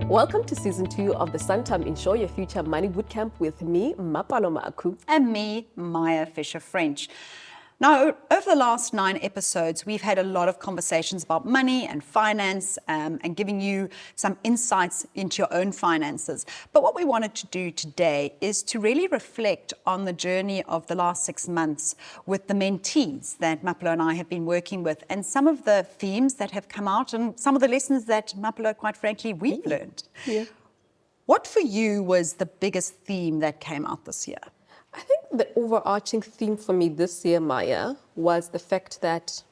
Welcome to Season 2 of the Santam Insure Your Future Money Bootcamp with me, Mapaloma Aku. And me, Maya Fisher-French. Now, over the last 9 episodes, we've had a lot of conversations about money and finance and giving you some insights into your own finances. But what we wanted to do today is to really reflect on the journey of the last 6 months with the mentees that Mapalo and I have been working with, and some of the themes that have come out and some of the lessons that Mapalo, quite frankly, we've learned. Yeah. What for you was the biggest theme that came out this year? I think the overarching theme for me this year, Maya, was the fact that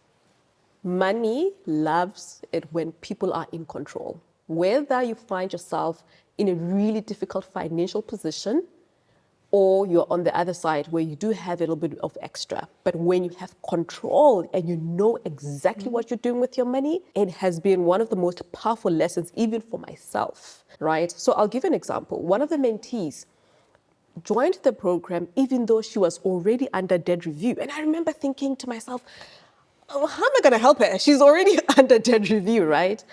money loves it when people are in control. Whether you find yourself in a really difficult financial position or you're on the other side where you do have a little bit of extra, but when you have control and you know exactly what you're doing with your money, it has been one of the most powerful lessons even for myself, right? So I'll give an example. One of the mentees joined the program even though she was already under debt review. And I remember thinking to myself, oh, how am I going to help her? She's already under debt review, right?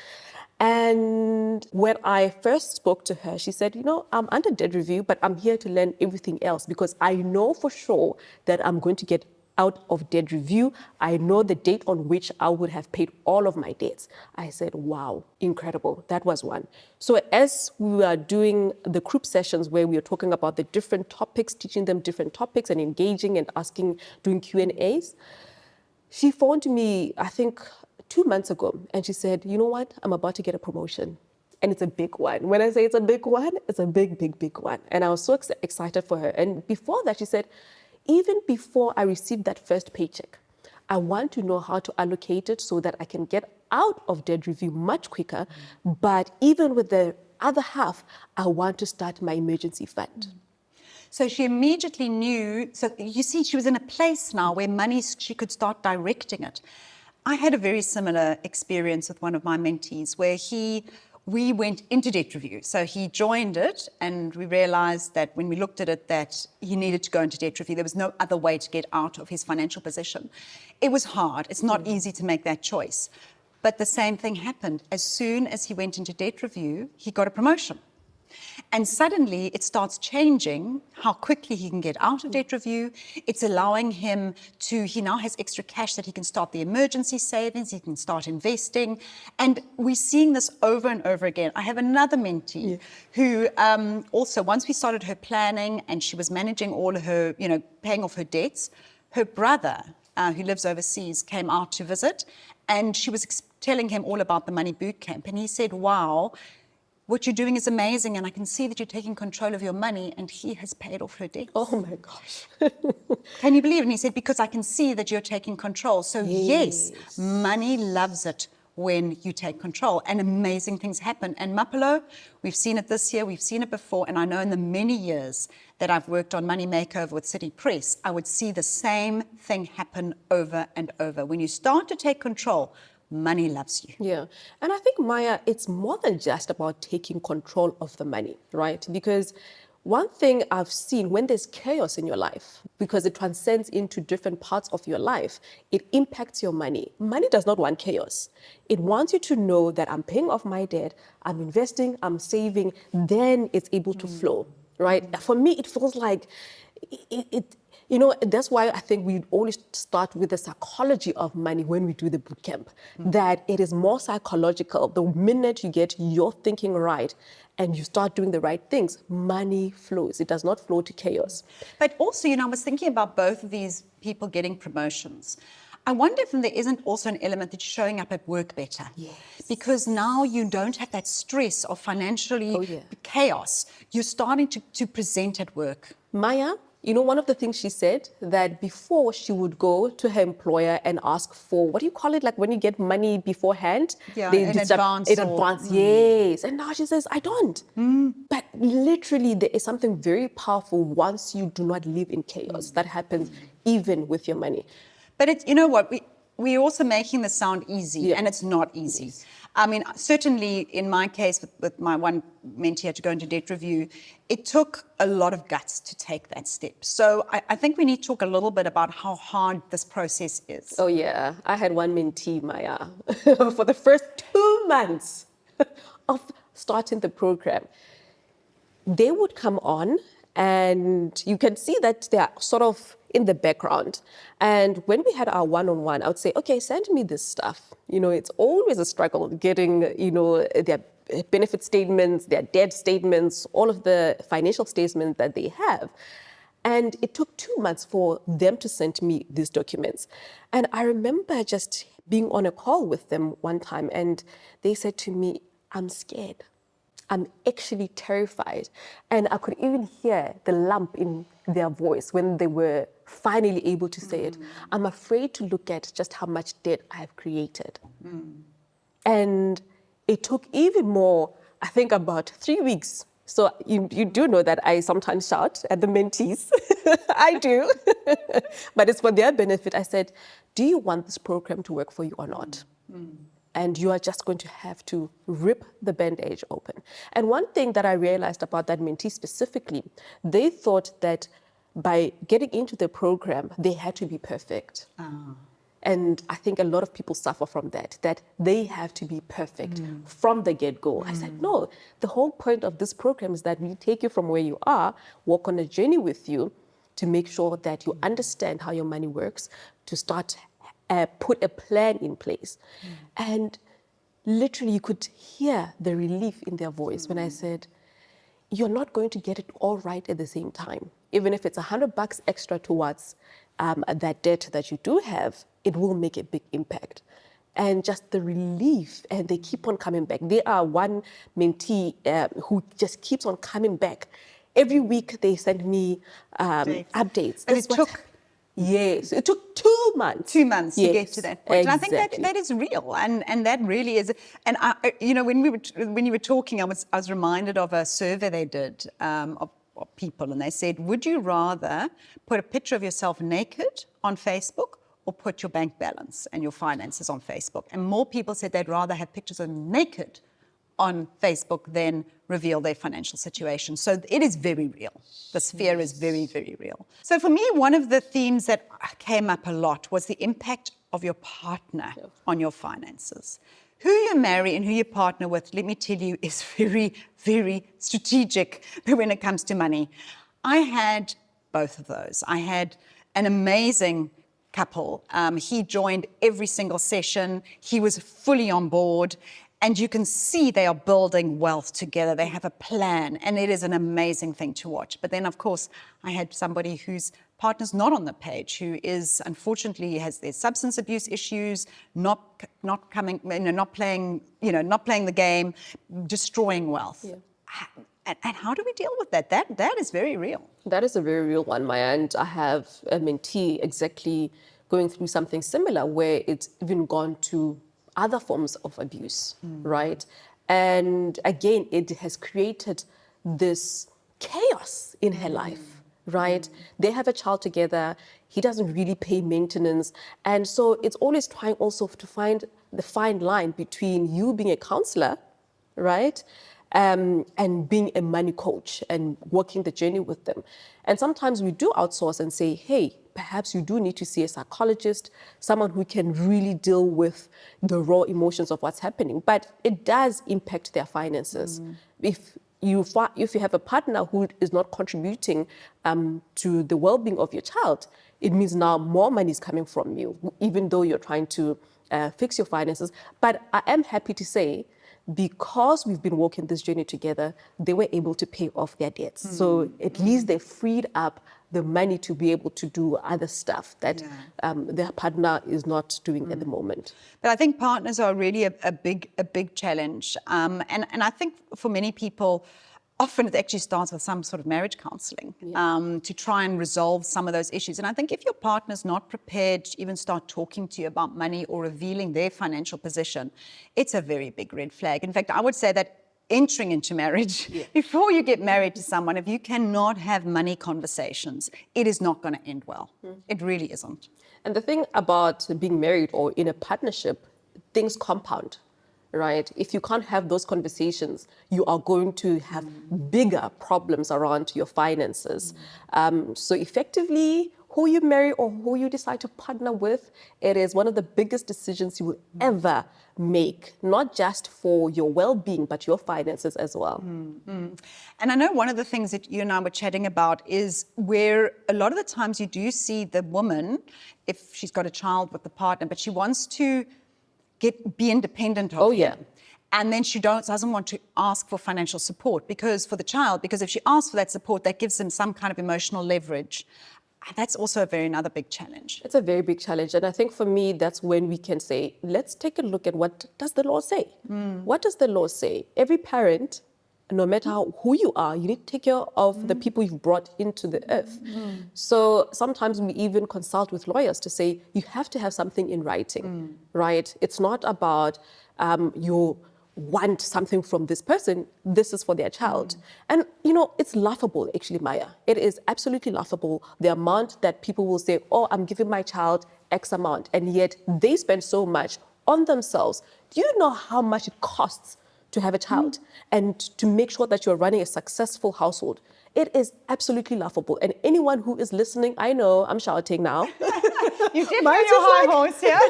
And when I first spoke to her, she said, I'm under debt review, but I'm here to learn everything else because I know for sure that I'm going to get out of debt review. I know the date on which I would have paid all of my debts. I said, wow, incredible. That was one. So as we were doing the group sessions where we were talking about the different topics, teaching them different topics and engaging and asking, doing Q&As, she phoned me, I think 2 months ago, and she said, you know what? I'm about to get a promotion. And it's a big one. When I say it's a big one, it's a big, big, big one. And I was so excited for her. And before that, she said, even before I receive that first paycheck, I want to know how to allocate it so that I can get out of debt review much quicker. But even with the other half, I want to start my emergency fund. So she immediately knew, so you see, she was in a place now where money, she could start directing it. I had a very similar experience with one of my mentees where we went into debt review. So he joined it and we realized that when we looked at it that he needed to go into debt review. There was no other way to get out of his financial position. It was hard. It's not easy to make that choice. But the same thing happened. As soon as he went into debt review, he got a promotion. And suddenly it starts changing how quickly he can get out of debt review. It's allowing him he now has extra cash that he can start the emergency savings, he can start investing. And we're seeing this over and over again. I have another mentee who also, once we started her planning and she was managing all of her, paying off her debts, her brother, who lives overseas, came out to visit and she was telling him all about the Money Bootcamp. And he said, wow, what you're doing is amazing, and I can see that you're taking control of your money, and he has paid off her debts. Oh my gosh. Can you believe it? And he said, because I can see that you're taking control. So yes, money loves it when you take control, and amazing things happen. And Mapalo, we've seen it this year, we've seen it before, and I know in the many years that I've worked on Money Makeover with City Press, I would see the same thing happen over and over. When you start to take control, money loves you. Yeah. And I think, Maya, it's more than just about taking control of the money, right? Because one thing I've seen when there's chaos in your life, because it transcends into different parts of your life, it impacts your money. Money does not want chaos. It wants you to know that I'm paying off my debt, I'm investing, I'm saving, then it's able to flow, right? For me, it feels like that's why I think we always start with the psychology of money when we do the bootcamp, that it is more psychological. The minute you get your thinking right and you start doing the right things, money flows. It does not flow to chaos. But also, I was thinking about both of these people getting promotions. I wonder if there isn't also an element that you're showing up at work better. Yes. Because now you don't have that stress of financially chaos. You're starting to present at work. Maya, one of the things she said, that before she would go to her employer and ask for, what do you call it? Like when you get money beforehand? Yeah, in advance. In advance, yes. And now she says, I don't. But literally there is something very powerful once you do not live in chaos. That happens even with your money. But it's, you know what, we're also making this sound easy, and it's not easy. Yes. I mean, certainly in my case, with my one mentee had to go into debt review, it took a lot of guts to take that step. So I think we need to talk a little bit about how hard this process is. Oh yeah, I had one mentee, Maya, for the first 2 months of starting the program, they would come on and you can see that they are sort of in the background. And when we had our one-on-one, I would say, okay, send me this stuff. It's always a struggle getting, their benefit statements, their debt statements, all of the financial statements that they have. And it took 2 months for them to send me these documents. And I remember just being on a call with them one time, and they said to me, I'm scared. I'm actually terrified. And I could even hear the lump in their voice when they were finally able to say it. I'm afraid to look at just how much debt I have created. And it took even more, I think about 3 weeks. So you do know that I sometimes shout at the mentees. I do. But it's for their benefit. I said, do you want this program to work for you or not? And you are just going to have to rip the bandage open. And one thing that I realized about that mentee specifically, they thought that by getting into the program, they had to be perfect. And I think a lot of people suffer from that they have to be perfect from the get-go. I said, no, the whole point of this program is that we take you from where you are, walk on a journey with you to make sure that you understand how your money works, to start put a plan in place. And literally you could hear the relief in their voice when I said, you're not going to get it all right at the same time. Even if it's $100 extra towards that debt that you do have, it will make a big impact. And just the relief, and they keep on coming back. They are one mentee who just keeps on coming back. Every week they send me updates. And it took... Yes, it took 2 months. 2 months yes, to get to that point. Exactly. And I think that is real, and that really is. And when you were talking, I was reminded of a survey they did of people, and they said, would you rather put a picture of yourself naked on Facebook or put your bank balance and your finances on Facebook? And more people said they'd rather have pictures of naked on Facebook than reveal their financial situation. So it is very real. This fear is very, very real. So for me, one of the themes that came up a lot was the impact of your partner on your finances. Who you marry and who you partner with, let me tell you, is very, very strategic when it comes to money. I had both of those. I had an amazing couple. He joined every single session. He was fully on board. And you can see they are building wealth together. They have a plan, and it is an amazing thing to watch. But then, of course, I had somebody whose partner's not on the page, who is, unfortunately, has their substance abuse issues, not playing the game, destroying wealth. Yeah. And how do we deal with that? That is very real. That is a very real one, Maya. And I have a mentee exactly going through something similar, where it's even gone to other forms of abuse, right? And again, it has created this chaos in her life, right? They have a child together. He doesn't really pay maintenance. And so it's always trying also to find the fine line between you being a counselor, right? And being a money coach and working the journey with them. And sometimes we do outsource and say, hey, perhaps you do need to see a psychologist, someone who can really deal with the raw emotions of what's happening. But it does impact their finances. If you have a partner who is not contributing to the well-being of your child, it means now more money is coming from you, even though you're trying to fix your finances. But I am happy to say, because we've been walking this journey together, they were able to pay off their debts. So at least they freed up the money to be able to do other stuff that their partner is not doing at the moment. But I think partners are really a big challenge. And I think for many people, often it actually starts with some sort of marriage counseling to try and resolve some of those issues. And I think if your partner's not prepared to even start talking to you about money or revealing their financial position, it's a very big red flag. In fact, I would say that entering into marriage, before you get married to someone, if you cannot have money conversations, it is not going to end well. It really isn't. And the thing about being married or in a partnership, things compound. Right? If you can't have those conversations, you are going to have bigger problems around your finances. So effectively, who you marry or who you decide to partner with, it is one of the biggest decisions you will ever make, not just for your well-being, but your finances as well. And I know one of the things that you and I were chatting about is where a lot of the times you do see the woman, if she's got a child with the partner, but she wants to be independent of him. Yeah. And then she doesn't want to ask for financial support because if she asks for that support, that gives them some kind of emotional leverage. And that's also another big challenge. It's a very big challenge. And I think for me, that's when we can say, let's take a look at what does the law say? What does the law say? Every parent, no matter who you are, you need to take care of the people you've brought into the earth. So sometimes we even consult with lawyers to say, you have to have something in writing, right? It's not about you want something from this person, this is for their child. And, it's laughable, actually, Maya. It is absolutely laughable, the amount that people will say, oh, I'm giving my child X amount, and yet they spend so much on themselves. Do you know how much it costs to have a child and to make sure that you're running a successful household? It is absolutely laughable. And anyone who is listening, I know I'm shouting now. You're definitely on your high horse, yeah?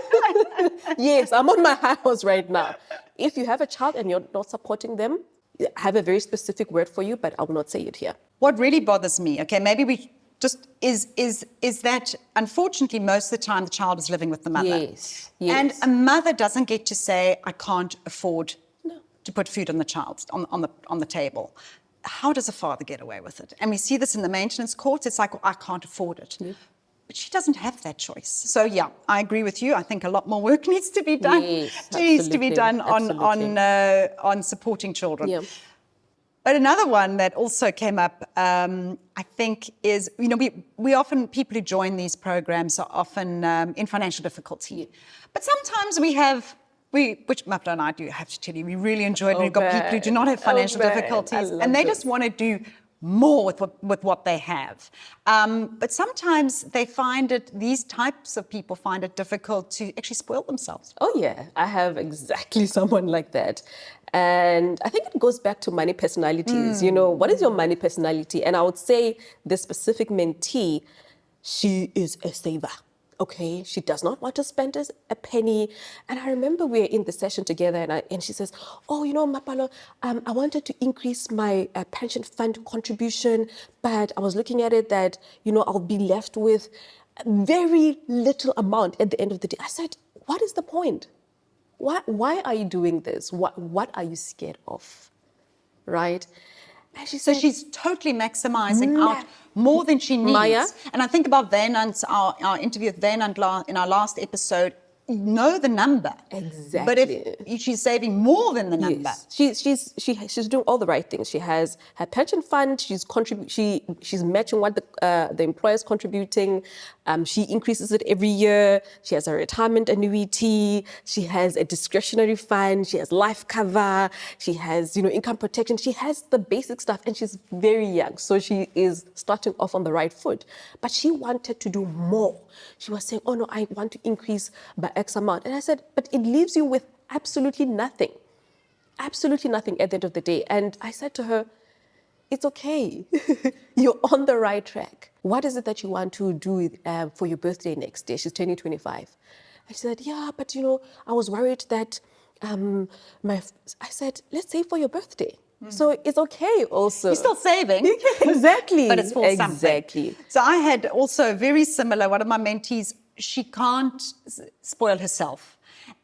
Yes, I'm on my high horse right now. If you have a child and you're not supporting them, I have a very specific word for you, but I will not say it here. What really bothers me, okay, maybe we just is that unfortunately most of the time the child is living with the mother. Yes. And a mother doesn't get to say, I can't afford to put food on the child on the table. How does a father get away with it? And we see this in the maintenance courts. It's like, well, I can't afford it. Yeah. But she doesn't have that choice. So yeah, I agree with you. I think a lot more work needs to be done. Yes, needs to be done on supporting children. Yeah. But another one that also came up, I think, is we often, people who join these programs are often in financial difficulty. Yeah. But sometimes which Mapta and I do have to tell you, we really enjoy it. We've got people who do not have financial difficulties, and they just want to do more with what they have. But sometimes these types of people find it difficult to actually spoil themselves. Oh yeah, I have exactly someone like that. And I think it goes back to money personalities. What is your money personality? And I would say the specific mentee, she is a saver. Okay, she does not want to spend a penny. And I remember we were in the session together and she says, oh, Mapalo, I wanted to increase my pension fund contribution, but I was looking at it that, I'll be left with a very little amount at the end of the day. I said, what is the point? Why are you doing this? What are you scared of? Right? And she said, so she's totally maximizing out more than she needs. Maya? And I think about our interview with Parental in our last episode. Know the number. Exactly. But if she's saving more than the number. Yes. She's doing all the right things. She has her pension fund, she's matching what the employer's contributing. She increases it every year. She has a retirement annuity. She has a discretionary fund. She has life cover. She has, income protection. She has the basic stuff, and she's very young. So she is starting off on the right foot. But she wanted to do more. She was saying, oh no, I want to increase by X amount. And I said, but it leaves you with absolutely nothing. Absolutely nothing at the end of the day. And I said to her, it's okay. You're on the right track. What is it that you want to do for your birthday next year? She's turning 25. And she said, yeah, but I was worried that I said, let's save for your birthday. So it's okay also. You're still saving. Exactly. But it's for something. Exactly. So I had also very similar, one of my mentees, she can't spoil herself.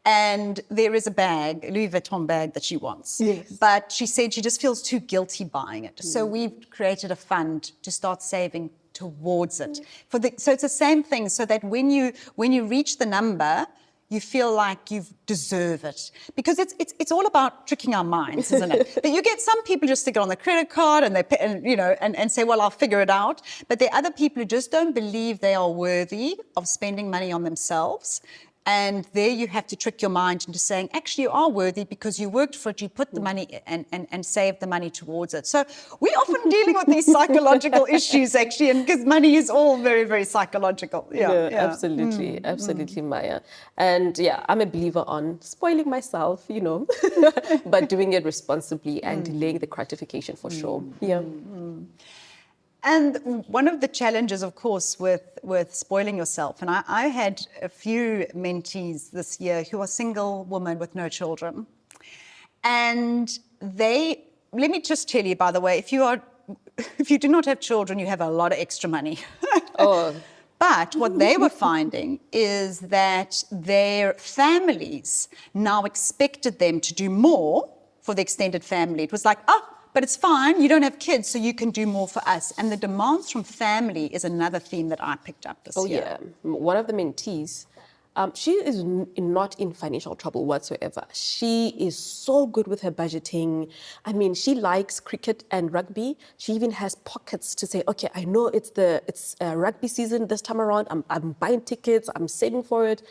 And there is a bag, a Louis Vuitton bag that she wants. Yes. But she said she just feels too guilty buying it. So we've created a fund to start saving towards it. So it's the same thing, so that when you reach the number, you feel like you deserve it. Because it's all about tricking our minds, isn't it? But you get some people just stick it on the credit card and they pay, and say, well, I'll figure it out. But there are other people who just don't believe they are worthy of spending money on themselves. And there you have to trick your mind into saying, actually, you are worthy because you worked for it, you put the money and saved the money towards it. So we're often dealing with these psychological issues, actually, and because money is all very, very psychological. Yeah. Absolutely. Absolutely, Maya. And yeah, I'm a believer on spoiling myself, but doing it responsibly and delaying the gratification for sure. Yeah. And one of the challenges, of course, with spoiling yourself, and I had a few mentees this year who are single women with no children. And let me just tell you, by the way, if you do not have children, you have a lot of extra money. Oh. But what they were finding is that their families now expected them to do more for the extended family. It was like, but it's fine, you don't have kids, so you can do more for us. And the demands from family is another theme that I picked up this year. Oh, yeah. One of the mentees, she is not in financial trouble whatsoever. She is so good with her budgeting. I mean, she likes cricket and rugby. She even has pockets to say, okay, I know it's rugby season this time around. I'm buying tickets. I'm saving for it.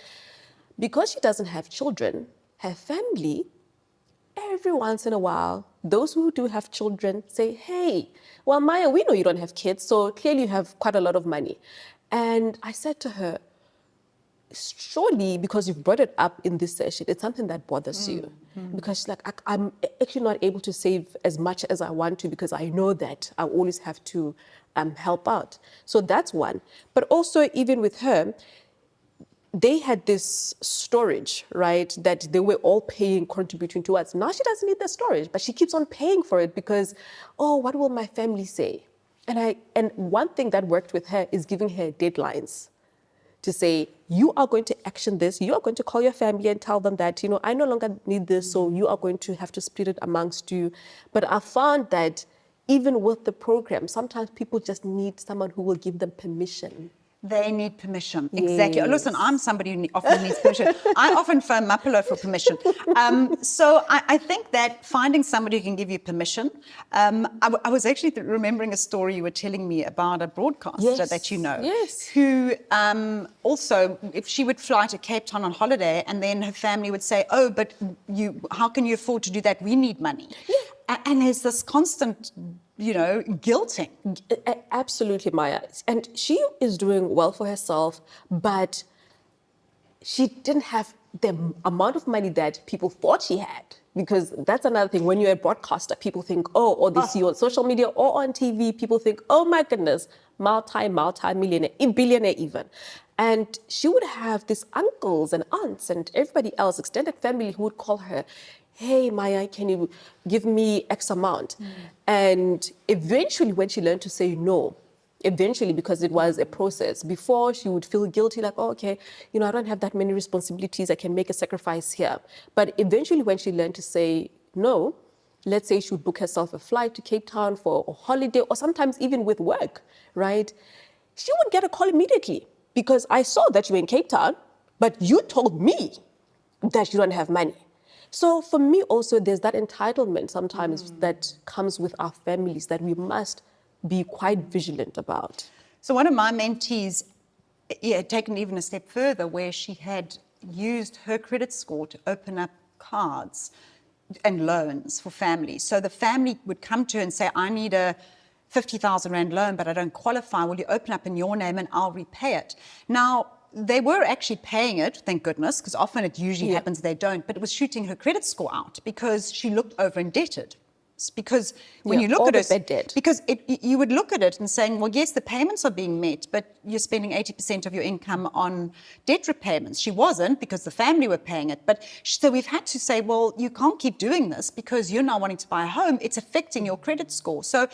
Because she doesn't have children, her family, every once in a while, those who do have children say, hey, well, Maya, we know you don't have kids, so clearly you have quite a lot of money. And I said to her, surely because you've brought it up in this session, it's something that bothers you. Because she's like, I'm actually not able to save as much as I want to because I know that I always have to help out. So that's one. But also even with her, they had this storage, right, that they were all paying, contributing towards. Now she doesn't need the storage, but she keeps on paying for it because, what will my family say? And one thing that worked with her is giving her deadlines to say, you are going to action this, you are going to call your family and tell them that, I no longer need this, so you are going to have to split it amongst you. But I found that even with the program, sometimes people just need someone who will give them permission. They need permission. Exactly. Yes. Listen, I'm somebody who often needs permission. I often phone Mapelo for permission. So I think that finding somebody who can give you permission. I was actually remembering a story you were telling me about a broadcaster that you know. Yes. Who also, if she would fly to Cape Town on holiday and then her family would say, but how can you afford to do that? We need money. Yeah. And there's this constant guilting. Absolutely, Maya. And she is doing well for herself, but she didn't have the amount of money that people thought she had. Because that's another thing. When you're a broadcaster, people think, or they see you on social media or on TV, people think, oh my goodness, multi-millionaire, billionaire even. And she would have these uncles and aunts and everybody else, extended family, who would call her, hey, Maya, can you give me X amount? And eventually, when she learned to say no, because it was a process. Before, she would feel guilty, like, okay, I don't have that many responsibilities. I can make a sacrifice here. But eventually, when she learned to say no, let's say she would book herself a flight to Cape Town for a holiday, or sometimes even with work, right? She would get a call immediately because I saw that you were in Cape Town, but you told me that you don't have money. So for me also, there's that entitlement sometimes that comes with our families that we must be quite vigilant about. So one of my mentees had taken even a step further, where she had used her credit score to open up cards and loans for families. So the family would come to her and say, I need a 50,000 Rand loan, but I don't qualify. Will you open up in your name and I'll repay it? Now, they were actually paying it, thank goodness, because often it usually happens they don't, but it was shooting her credit score out because she looked over indebted. Because when you look at it, because you would look at it and saying, well, yes, the payments are being met, but you're spending 80% of your income on debt repayments. She wasn't, because the family were paying it. But so we've had to say, well, you can't keep doing this because you're now wanting to buy a home. It's affecting your credit score. So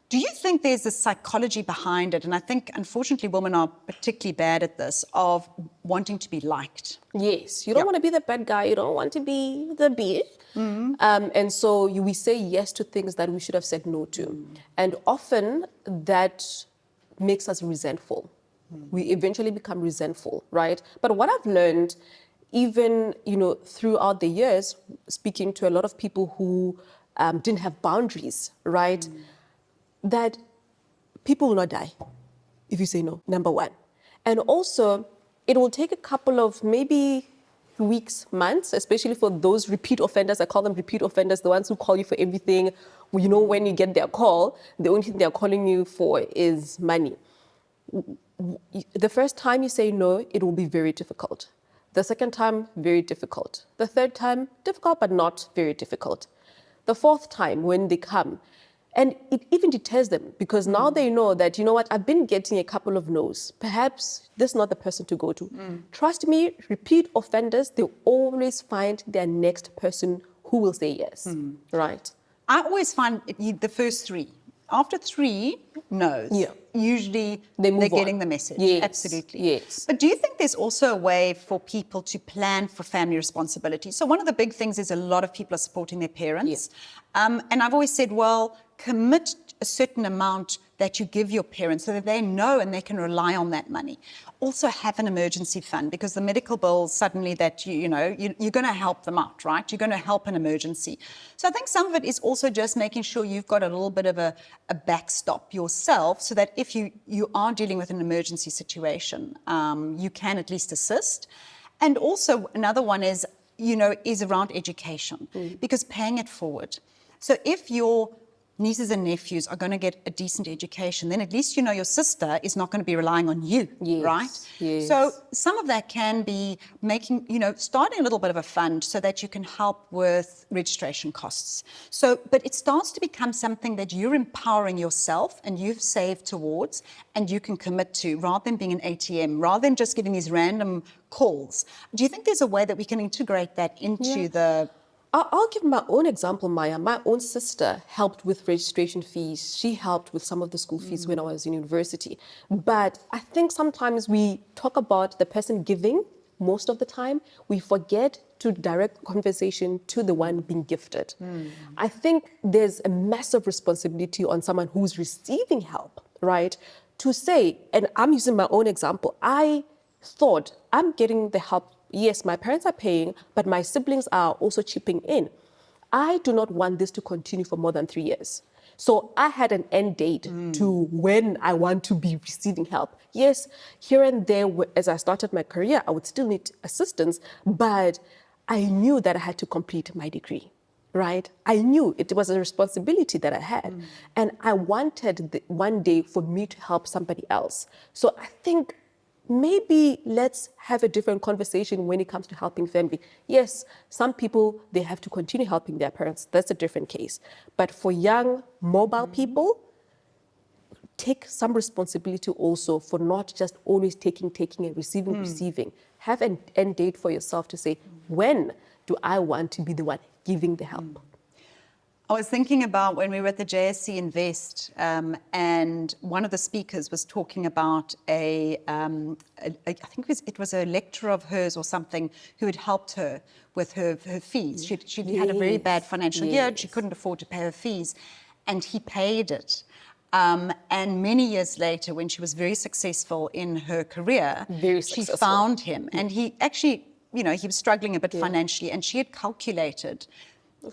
do you think there's a psychology behind it? And I think, unfortunately, women are particularly bad at this, of wanting to be liked. Yes, you don't want to be the bad guy. You don't want to be the bitch. And so we say yes to things that we should have said no to. And often that makes us resentful. We eventually become resentful, right? But what I've learned, even, throughout the years, speaking to a lot of people who didn't have boundaries, right? That people will not die if you say no, number one. And also, it will take a couple of maybe weeks, months, especially for those repeat offenders. I call them repeat offenders, the ones who call you for everything. When you get their call, the only thing they're calling you for is money. The first time you say no, it will be very difficult. The second time, very difficult. The third time, difficult, but not very difficult. The fourth time, when they come, And it even deters them because now they know that, you know what, I've been getting a couple of no's. Perhaps this is not the person to go to. Trust me, repeat offenders, they'll always find their next person who will say yes, right? I always find the first three. After three no's, usually they're getting the message. Yes. Absolutely. Yes. But do you think there's also a way for people to plan for family responsibility? So one of the big things is a lot of people are supporting their parents. And I've always said, well, commit a certain amount that you give your parents so that they know and they can rely on that money. Also have an emergency fund because the medical bills suddenly that you're going to help them out, right? You're going to help an emergency. So I think some of it is also just making sure you've got a little bit of a backstop yourself so that if you are dealing with an emergency situation, you can at least assist. And also another one is around education because paying it forward. So if your nieces and nephews are going to get a decent education, then at least your sister is not going to be relying on you, right? Yes. So some of that can be making, starting a little bit of a fund so that you can help with registration costs. So, but it starts to become something that you're empowering yourself and you've saved towards and you can commit to rather than being an ATM, rather than just getting these random calls. Do you think there's a way that we can integrate that into the... I'll give my own example, Maya. My own sister helped with registration fees. She helped with some of the school fees when I was in university. But I think sometimes we talk about the person giving most of the time. We forget to direct conversation to the one being gifted. I think there's a massive responsibility on someone who's receiving help, right? To say, and I'm using my own example, I thought I'm getting the help. Yes, my parents are paying, but my siblings are also chipping in. I do not want this to continue for more than 3 years. So I had an end date to when I want to be receiving help. Yes, here and there, as I started my career, I would still need assistance, but I knew that I had to complete my degree, right? I knew it was a responsibility that I had. And I wanted one day for me to help somebody else. So I think maybe let's have a different conversation when it comes to helping family. Yes, some people, they have to continue helping their parents. That's a different case. But for young, mobile people, take some responsibility also for not just always taking and receiving. Have an end date for yourself to say, when do I want to be the one giving the help? I was thinking about when we were at the JSC Invest, and one of the speakers was talking about I think it was a lecturer of hers or something who had helped her with her fees. She had a very bad financial year. She couldn't afford to pay her fees, and he paid it. And many years later, when she was very successful in her career, she found him, and he actually, he was struggling a bit financially, and she had calculated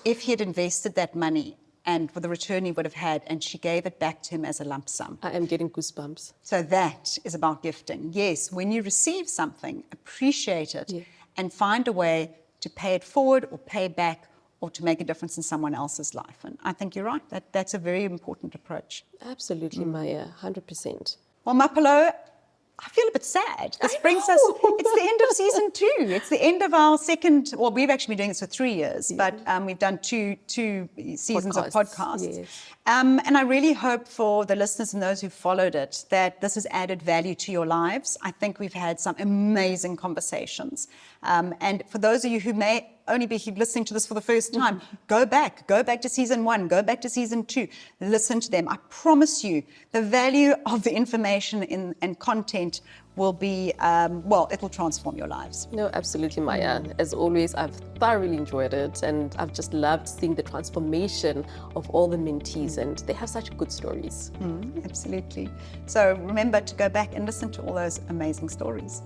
if he had invested that money and for the return he would have had, and she gave it back to him as a lump sum. I am getting goosebumps. So that is about gifting. Yes, when you receive something, appreciate it and find a way to pay it forward or pay back or to make a difference in someone else's life. And I think you're right. That's a very important approach. Absolutely, Maya, 100%. Well, Mapelo, I feel a bit sad. This brings us, it's the end of season 2. It's the end of our second, well, we've actually been doing this for 3 years, but we've done two seasons of podcasts. Yes. And I really hope for the listeners and those who followed it that this has added value to your lives. I think we've had some amazing conversations. And for those of you who may only be listening to this for the first time, go back to season 1, go back to season 2, listen to them. I promise you the value of the information and content will be, it will transform your lives. No, absolutely, Maya. As always, I've thoroughly enjoyed it, and I've just loved seeing the transformation of all the mentees, and they have such good stories. Absolutely. So remember to go back and listen to all those amazing stories.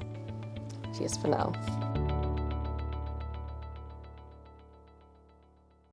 Cheers for now.